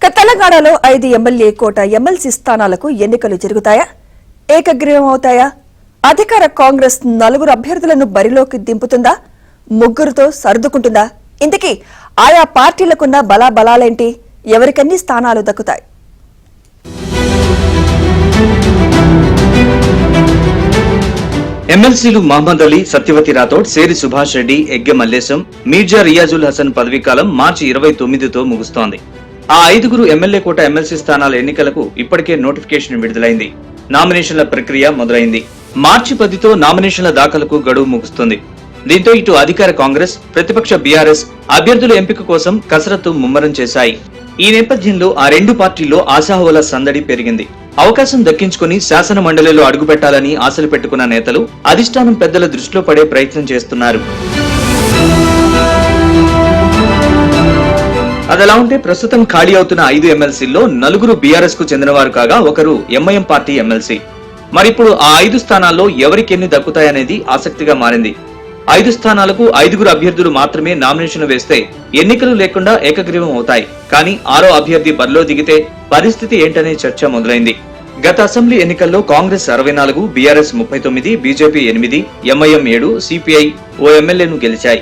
తెలంగాణలో 5 ఎమ్మెల్యే కోట ఎమ్మెల్సీ స్థానాలకు ఎన్నికలు జరుగుతాయా? ఏకగ్రీవం అవుతాయా? అధికార కాంగ్రెస్ 4 అభ్యర్థులను బరిలోకి దింపుతుందా? 3తో సర్దుకుంటుందా? ఇంతకీ ఆయా పార్టీలకున్న బలాబలాలేంటి? ఎవరికన్ని స్థానాలు దక్కుతాయి? ఎమ్మెల్సీలు మహమ్మద్ అలీ, సత్యవతి రాథోడ్, సేరి సుభాష్ రెడ్డి, ఎగ్గె మల్లేశం, మీర్జా రియాజుల్ హసన్ పదవీకాలం మార్చి 29తో ముగుస్తోంది. ఆ 5గురు ఎమ్మెల్యే కోట ఎమ్మెల్సీ స్థానాల ఎన్నికలకు ఇప్పటికే నోటిఫికేషన్ విడుదలైంది. నామినేషన్ల ప్రక్రియ మొదలైంది. మార్చి 10తో నామినేషన్ల దాఖలకు గడువు ముగుస్తుంది. దీంతో ఇటు అధికార కాంగ్రెస్, ప్రతిపక్ష బీఆర్ఎస్ అభ్యర్థుల ఎంపిక కోసం కసరత్తు ముమ్మరం చేశాయి. ఈ నేపథ్యంలో ఆ 2 పార్టీల్లో ఆశాహువుల సందడి పెరిగింది. అవకాశం దక్కించుకుని శాసన మండలిలో అడుగుపెట్టాలని ఆశలు పెట్టుకున్న నేతలు అధిష్టానం పెద్దల దృష్టిలో పడే ప్రయత్నం చేస్తున్నారు. అదలా ఉంటే ప్రస్తుతం ఖాళీ అవుతున్న 5 ఎమ్మెల్సీల్లో 4 బీఆర్ఎస్ కు చెందినవారు కాగా ఒకరు ఎంఐఎం పార్టీ ఎమ్మెల్సీ. మరిప్పుడు ఆ 5 స్థానాల్లో ఎవరికెన్ని దక్కుతాయనేది ఆసక్తిగా మారింది. 5 స్థానాలకు 5గురు అభ్యర్థులు మాత్రమే నామినేషన్ వేస్తే ఎన్నికలు లేకుండా ఏకగ్రీవం అవుతాయి. కానీ 6వ అభ్యర్థి బరిలో దిగితే పరిస్థితి ఏంటనే చర్చ మొదలైంది. గత అసెంబ్లీ ఎన్నికల్లో Congress 64, BRS 39, BJP 8, MIM 7, CPI ఓ ఎమ్మెల్యేను గెలిచాయి.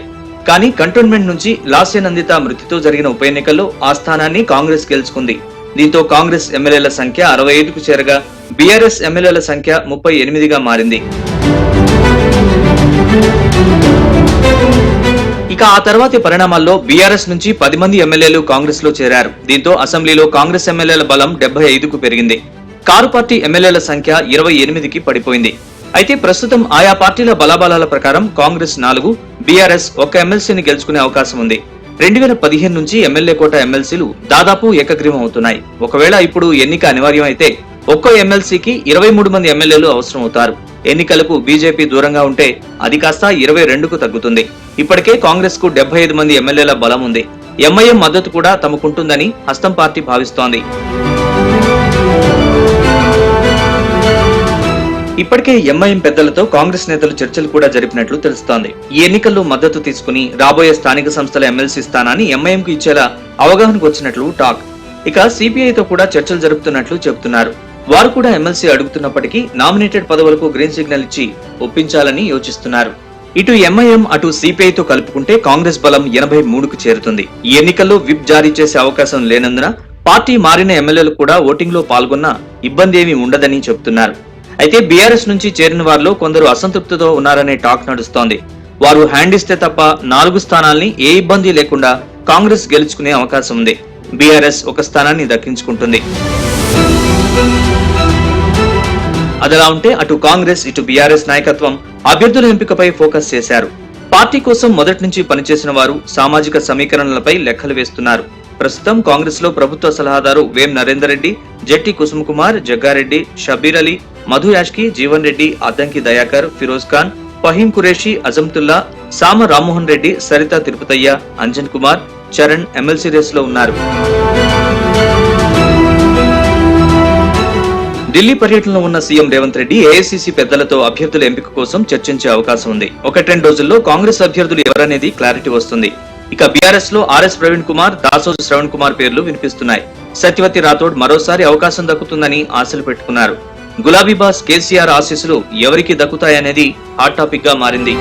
కానీ కంటోన్మెంట్ నుంచి లాస్య నందిత మృతితో జరిగిన ఉప ఎన్నికల్లో ఆ స్థానాన్ని కాంగ్రెస్ గెలుచుకుంది. దీంతో కాంగ్రెస్ ఎమ్మెల్యేల సంఖ్య 65కు చేరగా బీఆర్ఎస్ ఎమ్మెల్యేల సంఖ్య 38గా మారింది. ఇక ఆ తర్వాతి పరిణామాల్లో బీఆర్ఎస్ నుంచి 10 మంది ఎమ్మెల్యేలు కాంగ్రెస్ లో చేరారు. దీంతో అసెంబ్లీలో కాంగ్రెస్ ఎమ్మెల్యేల బలం 75కు పెరిగింది. కారు పార్టీ ఎమ్మెల్యేల సంఖ్య 28కి పడిపోయింది. అయితే ప్రస్తుతం ఆయా పార్టీల బలాబలాల ప్రకారం కాంగ్రెస్ 4, బీఆర్ఎస్ 1 ఎమ్మెల్సీని గెలుచుకునే అవకాశం ఉంది. 2015 నుంచి ఎమ్మెల్యే కోట ఎమ్మెల్సీలు దాదాపు ఏకగ్రీవం అవుతున్నాయి. ఒకవేళ ఇప్పుడు ఎన్నిక అనివార్యం అయితే ఒక్కో ఎమ్మెల్సీకి 23 మంది ఎమ్మెల్యేలు అవసరం అవుతారు. ఎన్నికలకు బీజేపీ దూరంగా ఉంటే అది కాస్త 22కు తగ్గుతుంది. ఇప్పటికే కాంగ్రెస్ కు 75 మంది ఎమ్మెల్యేల బలం ఉంది. ఎంఐఎం మద్దతు కూడా తమకుంటుందని హస్తం పార్టీ భావిస్తోంది. ఇప్పటికే ఎంఐఎం పెద్దలతో కాంగ్రెస్ నేతలు చర్చలు కూడా జరిపినట్లు తెలుస్తోంది. ఈ ఎన్నికల్లో మద్దతు తీసుకుని రాబోయే స్థానిక సంస్థల ఎమ్మెల్సీ స్థానాన్ని ఎంఐఎంకు ఇచ్చేలా అవగాహనకు వచ్చినట్లు టాక్. ఇక సిపిఐతో కూడా చర్చలు జరుపుతున్నట్లు చెబుతున్నారు. వారు కూడా ఎమ్మెల్సీ అడుగుతున్నప్పటికీ నామినేటెడ్ పదవులకు గ్రీన్ సిగ్నల్ ఇచ్చి ఒప్పించాలని యోచిస్తున్నారు. ఇటు ఎంఐఎం అటు సిపిఐతో కలుపుకుంటే కాంగ్రెస్ బలం 83కు చేరుతుంది. ఈ ఎన్నికల్లో విప్ జారీ చేసే అవకాశం లేనందున పార్టీ మారిన ఎమ్మెల్యేలు కూడా ఓటింగ్ లో పాల్గొన్నా ఇబ్బంది ఏమీ ఉండదని చెబుతున్నారు. అయితే బీఆర్ఎస్ నుంచి చేరిన వారిలో కొందరు అసంతృప్తితో ఉన్నారనే టాక్ నడుస్తోంది. వారు హ్యాండ్ ఇస్తే తప్ప 4 స్థానాల్ని ఏ ఇబ్బంది లేకుండా కాంగ్రెస్ గెలుచుకునే అవకాశం ఉంది. బీఆర్ఎస్ 1 స్థానాన్ని దక్కించుకుంటుంది. అదలా ఉంటే అటు కాంగ్రెస్ ఇటు బీఆర్ఎస్ నాయకత్వం అభ్యర్థుల ఎంపికపై ఫోకస్ చేశారు. పార్టీ కోసం మొదటి నుంచి పనిచేసిన వారు సామాజిక సమీకరణలపై లెక్కలు వేస్తున్నారు. ప్రస్తుతం కాంగ్రెస్ లో ప్రభుత్వ సలహాదారు వేం నరేందర్ రెడ్డి, జెట్టి కుసుమ్ కుమార్, జగ్గారెడ్డి, షబీర్ అలీ, మధు యాష్కి, జీవన్ రెడ్డి, అద్దంకి దయాకర్, ఫిరోజ్ ఖాన్, ఫహీం ఖురేషి, అజంతుల్లా, సామ రామ్మోహన్ రెడ్డి, సరిత తిరుపతయ్య, అంజన్ కుమార్, చరణ్ ఎమ్మెల్సీ రేస్ లో ఉన్నారు. ఢిల్లీ పర్యటనలో ఉన్న సీఎం రేవంత్ రెడ్డి ఏఐసీసీ పెద్దలతో అభ్యర్థుల ఎంపిక కోసం చర్చించే అవకాశం ఉంది. 1-2 రోజుల్లో కాంగ్రెస్ అభ్యర్థులు ఎవరనేది క్లారిటీ వస్తుంది. ఇక బీఆర్ఎస్ లో ఆర్ఎస్ ప్రవీణ్ కుమార్, దాసోజు శ్రవణ్ కుమార్ పేర్లు వినిపిస్తున్నాయి. సత్యవతి రాథోడ్ మరోసారి అవకాశం దక్కుతుందని ఆశలు పెట్టుకున్నారు. గులాబీ బాస్ కేసీఆర్ ఆశీస్సులు ఎవరికి దక్కుతాయనేది హాట్ టాపిక్ గా మారింది.